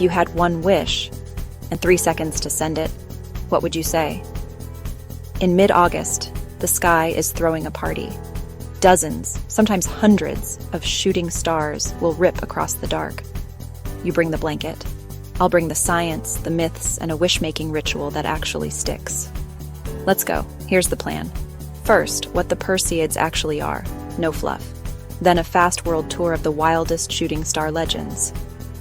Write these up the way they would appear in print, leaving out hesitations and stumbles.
If you had one wish and 3 seconds to send it, what would you say? In mid-August, the sky is throwing a party. Dozens, sometimes hundreds, of shooting stars will rip across the dark. You bring the blanket. I'll bring the science, the myths, and a wish-making ritual that actually sticks. Let's go. Here's the plan. First, what the Perseids actually are. No fluff. Then a fast world tour of the wildest shooting star legends.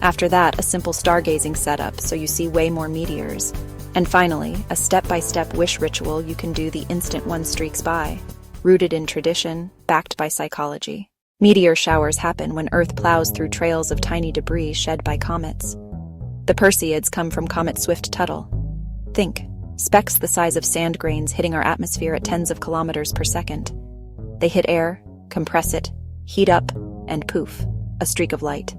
After that, a simple stargazing setup so you see way more meteors. And finally, a step-by-step wish ritual you can do the instant one streaks by. Rooted in tradition, backed by psychology. Meteor showers happen when Earth plows through trails of tiny debris shed by comets. The Perseids come from comet Swift-Tuttle. Think, specks the size of sand grains hitting our atmosphere at tens of kilometers per second. They hit air, compress it, heat up, and poof, a streak of light.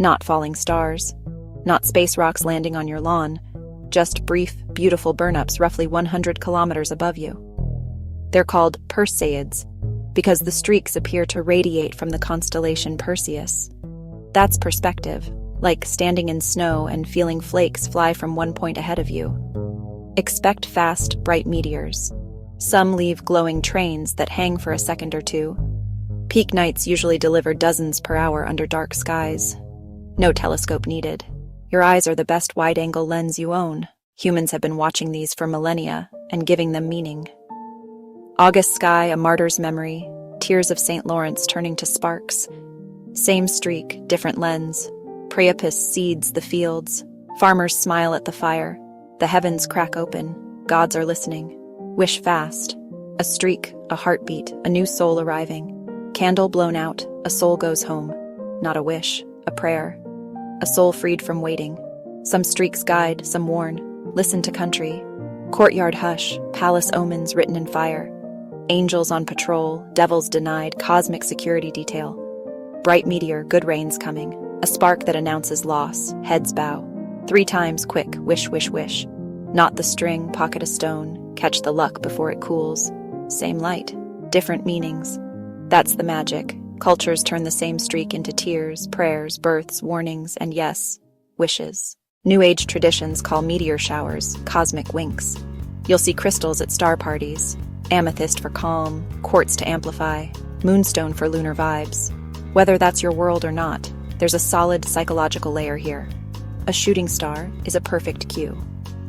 Not falling stars, not space rocks landing on your lawn, just brief, beautiful burn-ups roughly 100 kilometers above you. They're called Perseids because the streaks appear to radiate from the constellation Perseus. That's perspective, like standing in snow and feeling flakes fly from one point ahead of you. Expect fast, bright meteors. Some leave glowing trains that hang for a second or two. Peak nights usually deliver dozens per hour under dark skies. No telescope needed. Your eyes are the best wide-angle lens you own. Humans have been watching these for millennia and giving them meaning. August sky, a martyr's memory, tears of St. Lawrence turning to sparks. Same streak, different lens. Priapus seeds the fields. Farmers smile at the fire. The heavens crack open. Gods are listening. Wish fast. A streak, a heartbeat, a new soul arriving. Candle blown out, a soul goes home. Not a wish, a prayer. A soul freed from waiting. Some streaks guide, some warn. Listen to country. Courtyard hush, palace omens written in fire. Angels on patrol, devils denied, cosmic security detail. Bright meteor, good rains coming. A spark that announces loss, heads bow. 3 times quick, wish, wish, wish. Not the string, pocket a stone, catch the luck before it cools. Same light, different meanings. That's the magic. Cultures turn the same streak into tears, prayers, births, warnings, and yes, wishes. New Age traditions call meteor showers cosmic winks. You'll see crystals at star parties. Amethyst for calm, quartz to amplify, moonstone for lunar vibes. Whether that's your world or not, there's a solid psychological layer here. A shooting star is a perfect cue.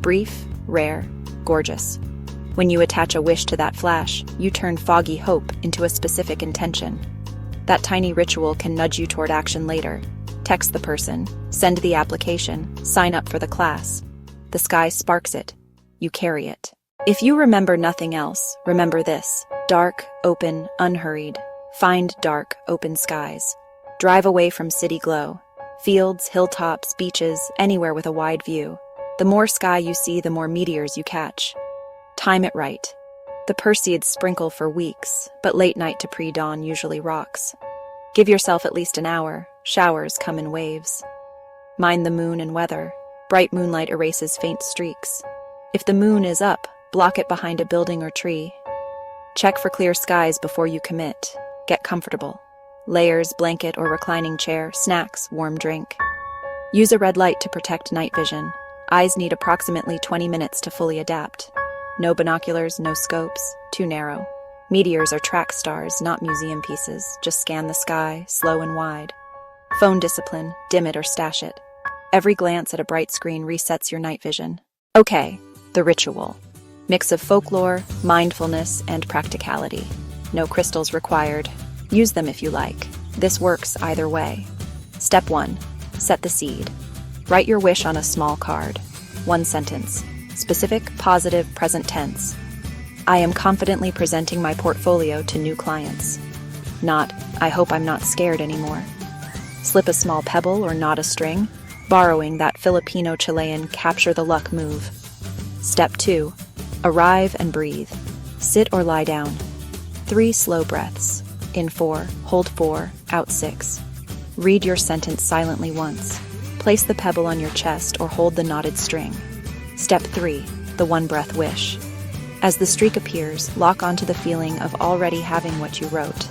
Brief, rare, gorgeous. When you attach a wish to that flash, you turn foggy hope into a specific intention. That tiny ritual can nudge you toward action later. Text the person, send the application, sign up for the class. The sky sparks it. You carry it. If you remember nothing else, remember this. Dark, open, unhurried. Find dark, open skies. Drive away from city glow. Fields, hilltops, beaches, anywhere with a wide view. The more sky you see, the more meteors you catch. Time it right. The Perseids sprinkle for weeks, but late night to pre-dawn usually rocks. Give yourself at least an hour. Showers come in waves. Mind the moon and weather. Bright moonlight erases faint streaks. If the moon is up, block it behind a building or tree. Check for clear skies before you commit. Get comfortable. Layers, blanket or reclining chair, snacks, warm drink. Use a red light to protect night vision. Eyes need approximately 20 minutes to fully adapt. No binoculars, no scopes, too narrow. Meteors are track stars, not museum pieces. Just scan the sky, slow and wide. Phone discipline, dim it or stash it. Every glance at a bright screen resets your night vision. Okay, the ritual. Mix of folklore, mindfulness, and practicality. No crystals required. Use them if you like. This works either way. Step 1. Set the seed. Write your wish on a small card. 1 sentence. Specific, positive, present tense. I am confidently presenting my portfolio to new clients. Not, I hope I'm not scared anymore. Slip a small pebble or knot a string, borrowing that Filipino-Chilean capture the luck move. Step 2. Arrive and breathe. Sit or lie down. 3 slow breaths. In 4, hold 4, out 6. Read your sentence silently once. Place the pebble on your chest or hold the knotted string. Step 3. The one-breath wish. As the streak appears, lock onto the feeling of already having what you wrote.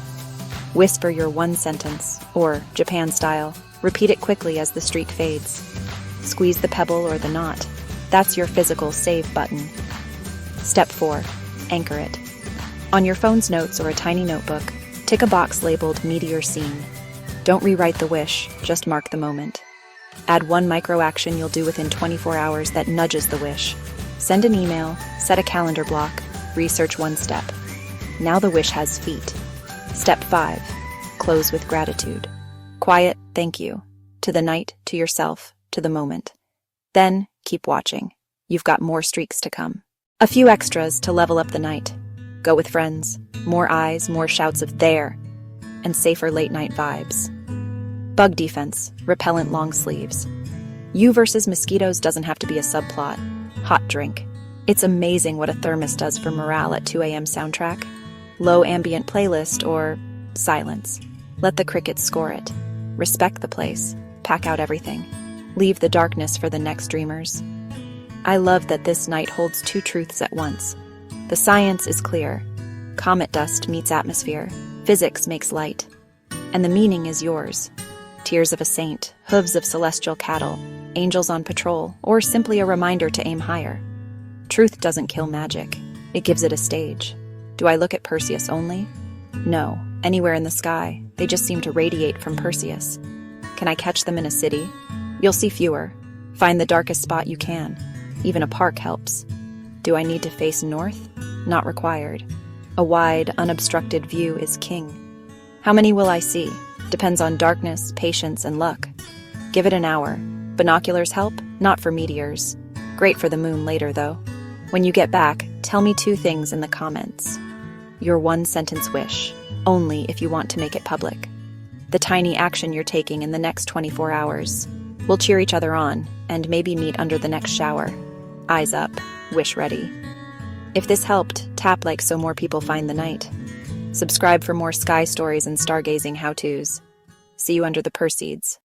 Whisper your one sentence, or, Japan style, repeat it quickly as the streak fades. Squeeze the pebble or the knot. That's your physical save button. Step 4. Anchor it. On your phone's notes or a tiny notebook, tick a box labeled Meteor Scene. Don't rewrite the wish, just mark the moment. Add one micro-action you'll do within 24 hours that nudges the wish. Send an email, set a calendar block, research one step. Now the wish has feet. Step 5. Close with gratitude. Quiet thank you. To the night, to yourself, to the moment. Then, keep watching. You've got more streaks to come. A few extras to level up the night. Go with friends. More eyes, more shouts of there. And safer late-night vibes. Bug defense, repellent long sleeves. You versus mosquitoes doesn't have to be a subplot. Hot drink. It's amazing what a thermos does for morale at 2 a.m. soundtrack. Low ambient playlist or silence. Let the crickets score it. Respect the place. Pack out everything. Leave the darkness for the next dreamers. I love that this night holds two truths at once. The science is clear. Comet dust meets atmosphere. Physics makes light. And the meaning is yours. Tears of a saint, hooves of celestial cattle, angels on patrol, or simply a reminder to aim higher. Truth doesn't kill magic. It gives it a stage. Do I look at Perseus only? No. Anywhere in the sky. They just seem to radiate from Perseus. Can I catch them in a city? You'll see fewer. Find the darkest spot you can. Even a park helps. Do I need to face north? Not required. A wide, unobstructed view is king. How many will I see? Depends on darkness, patience, and luck. Give it an hour. Binoculars help, not for meteors. Great for the moon later, though. When you get back, tell me 2 things in the comments. Your one-sentence wish, only if you want to make it public. The tiny action you're taking in the next 24 hours. We'll cheer each other on, and maybe meet under the next shower. Eyes up, wish ready. If this helped, tap like so more people find the night. Subscribe for more sky stories and stargazing how-tos. See you under the Perseids.